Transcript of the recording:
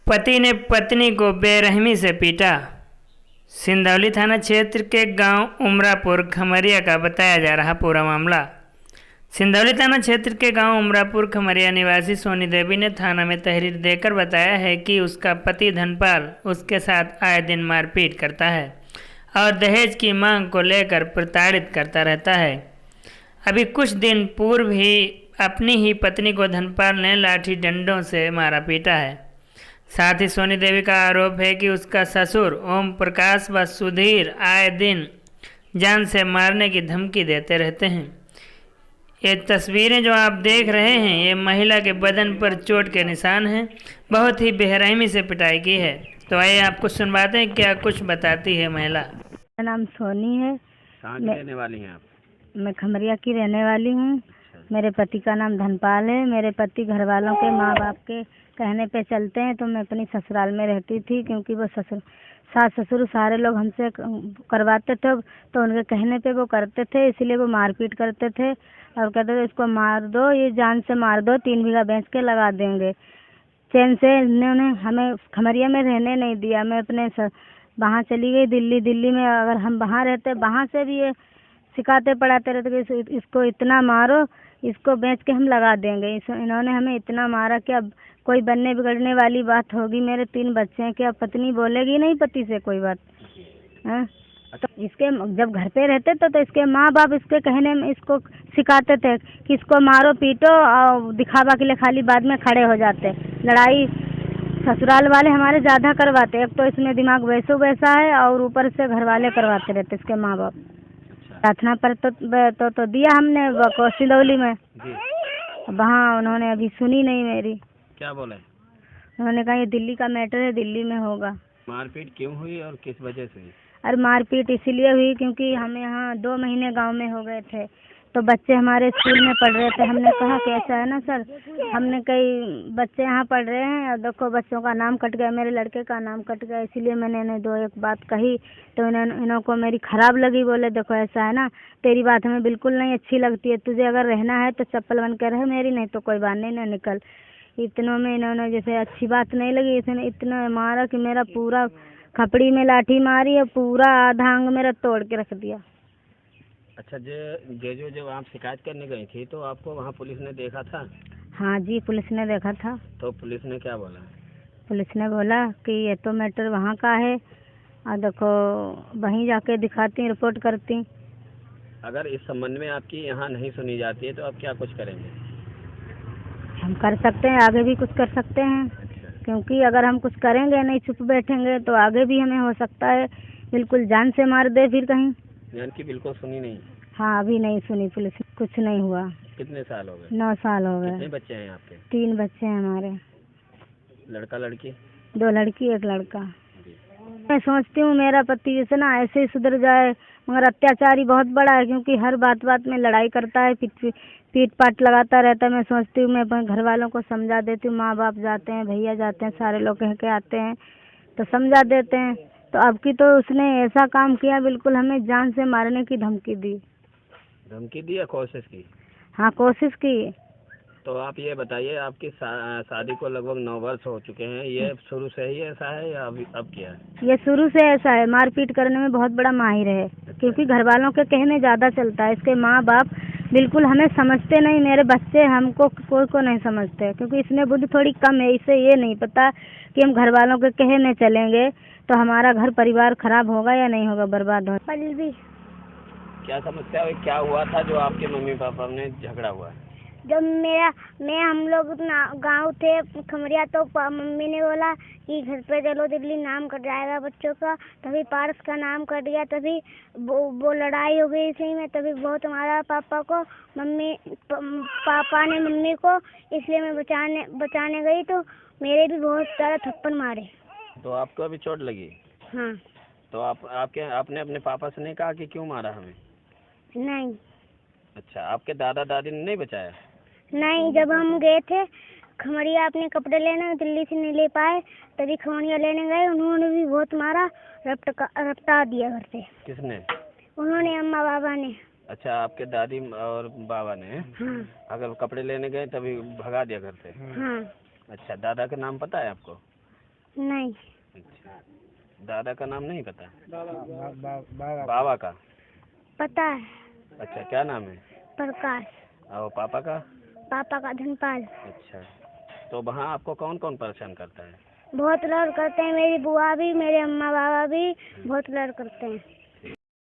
पति ने पत्नी को बेरहमी से पीटा। सिंदौली थाना क्षेत्र के गांव उमरापुर खमरिया का बताया जा रहा पूरा मामला। सिंदौली थाना क्षेत्र के गांव उमरापुर खमरिया निवासी सोनी देवी ने थाना में तहरीर देकर बताया है कि उसका पति धनपाल उसके साथ आए दिन मारपीट करता है और दहेज की मांग को लेकर प्रताड़ित करता रहता है। अभी कुछ दिन पूर्व ही अपनी ही पत्नी को धनपाल ने लाठी डंडों से मारा पीटा है। साथ ही सोनी देवी का आरोप है कि उसका ससुर ओम प्रकाश व सुधीर आए दिन जान से मारने की धमकी देते रहते हैं। ये तस्वीरें जो आप देख रहे हैं ये महिला के बदन पर चोट के निशान हैं। बहुत ही बेरहमी से पिटाई की है। तो आइए आपको सुनवाते हैं क्या कुछ बताती है महिला। मेरा नाम सोनी है। कहाँ की रहने वाली हैं आप? मैं खमरिया की रहने वाली हूँ। मेरे पति का नाम धनपाल है। मेरे पति घर वालों के माँ बाप के कहने पे चलते हैं तो मैं अपनी ससुराल में रहती थी, क्योंकि वो सास ससुर सारे लोग हमसे करवाते थे तो उनके कहने पे वो करते थे, इसीलिए वो मारपीट करते थे और कहते थे इसको मार दो, ये जान से मार दो, 3 बीघा बेच के लगा देंगे। चैन से इन्होंने हमें खमरिया में रहने नहीं दिया। मैं अपने वहाँ चली गई दिल्ली में। अगर हम वहाँ रहते वहाँ से भी ये सिखाते पढ़ाते रहते कि इसको इतना मारो, इसको बेच के हम लगा देंगे। इन्होंने हमें इतना मारा कि अब कोई बनने बिगड़ने वाली बात होगी। मेरे 3 बच्चे हैं, क्या पत्नी बोलेगी नहीं पति से कोई बात है? तो इसके जब घर पे रहते तो इसके माँ बाप इसके कहने में इसको सिखाते थे कि इसको मारो पीटो और दिखावा के लिए खाली बाद में खड़े हो जाते। लड़ाई ससुराल वाले हमारे ज़्यादा करवाते। एक तो इसमें दिमाग वैसा है और ऊपर से घर वाले करवाते रहते इसके माँ बाप। प्रार्थना पर तो दिया हमने सिंदौली में। वहाँ उन्होंने अभी सुनी नहीं मेरी। क्या बोले? उन्होंने कहा ये दिल्ली का मैटर है, दिल्ली में होगा। मारपीट क्यों हुई और किस वजह से हुई? अरे मारपीट इसीलिए हुई क्योंकि हम यहाँ 2 महीने गांव में हो गए थे तो बच्चे हमारे स्कूल में पढ़ रहे थे। हमने कहा कि ऐसा है ना सर, हमने कई बच्चे यहाँ पढ़ रहे हैं और देखो बच्चों का नाम कट गया, मेरे लड़के का नाम कट गया, इसीलिए मैंने इन्हें 2-1 बात कही तो इन्हों को मेरी ख़राब लगी। बोले देखो ऐसा है ना, तेरी बात हमें बिल्कुल नहीं अच्छी लगती है, तुझे अगर रहना है तो चप्पल बन कर रहे मेरी, नहीं तो कोई बात नहीं ना निकल। इतनों में इन्होंने जैसे अच्छी बात नहीं लगी, इसने इतना मारा कि मेरा पूरा खपड़ी में लाठी मारी और पूरा आधा अंग मेरा तोड़ के रख दिया। अच्छा, जब आप शिकायत करने गई थी तो आपको वहाँ पुलिस ने देखा था? हाँ जी, पुलिस ने देखा था। तो पुलिस ने क्या बोला? पुलिस ने बोला कि ये तो मैटर वहाँ का है और देखो वहीं जाके दिखाती रिपोर्ट करती। अगर इस संबंध में आपकी यहाँ नहीं सुनी जाती है तो आप क्या कुछ करेंगे? हम कर सकते हैं, आगे भी कुछ कर सकते हैं। क्योंकि अगर हम कुछ करेंगे नहीं, चुप बैठेंगे तो आगे भी हमें हो सकता है बिल्कुल जान से मार दे फिर कहीं। यानी कि बिल्कुल सुनी नहीं? हाँ, अभी नहीं सुनी पुलिस, कुछ नहीं हुआ। कितने साल हो गए? 9 साल हो गए। कितने बच्चे हैं आपके? 3 बच्चे हैं हमारे। लड़का लड़की? 2 लड़की 1 लड़का। मैं सोचती हूँ मेरा पति जैसे ना ऐसे ही सुधर जाए, मगर अत्याचारी बहुत बड़ा है क्योंकि हर बात में लड़ाई करता है, पीट पाट लगाता रहता है। मैं सोचती हूँ मैं अपने घर वालों को समझा देती हूँ, माँ बाप जाते हैं, भैया जाते हैं, सारे लोग कह के आते हैं तो समझा देते हैं। तो अब की तो उसने ऐसा काम किया, बिल्कुल हमें जान से मारने की धमकी दी। धमकी दी या कोशिश की? हाँ, कोशिश की। तो आप ये बताइए, आपकी शादी को लगभग 9 वर्ष हो चुके हैं, ये शुरू से ही ऐसा है या अब क्या है? ये शुरू से ऐसा है, मारपीट करने में बहुत बड़ा माहिर है। क्योंकि घर वालों के कहने ज़्यादा चलता है। इसके माँ बाप बिल्कुल हमें समझते नहीं, मेरे बच्चे हमको कोई को नहीं समझते क्योंकि इसमें बुद्धि थोड़ी कम है। इसे ये नहीं पता कि हम घर वालों के कहे में चलेंगे तो हमारा घर परिवार खराब होगा या नहीं होगा, बर्बाद होगा। क्या समस्या हुई, क्या हुआ था जो आपके मम्मी पापा में झगड़ा हुआ? जब हम लोग गांव थे खमरिया तो मम्मी ने बोला कि घर पे चलो दिल्ली नाम कट जाएगा बच्चों का, तभी पारस का नाम कट गया। तभी वो लड़ाई हो गई इसी में, तभी बहुत हमारा पापा ने मम्मी को, इसलिए मैं बचाने गई तो मेरे भी बहुत सारा थप्पड़ मारे। तो आपको अभी चोट लगी? हाँ। तो आपने अपने पापा से नहीं कहा कि क्यों मारा हमें? नहीं। अच्छा, आपके दादा दादी ने नहीं बचाया? नहीं, जब हम गए थे खमरिया अपने कपड़े लेने, दिल्ली से नहीं ले पाए, तभी खमरिया लेने गए, उन्होंने भी बहुत मारा, रपटा दिया घर से। किसने? उन्होंने, अम्मा बाबा ने। अच्छा, आपके दादी और बाबा ने? हाँ। अगर कपड़े लेने गए तभी भगा दिया घर से? हाँ। अच्छा, दादा का नाम पता है आपको? नहीं, अच्छा, दादा का नाम नहीं पता? बाबा का? पता है। अच्छा, क्या नाम है? प्रकाश। और पापा का? पापा का धनपाल। अच्छा, तो वहाँ आपको कौन कौन परेशान करता है? बहुत लड़ करते हैं, मेरी बुआ भी, मेरे अम्मा बाबा भी बहुत लड़ करते हैं।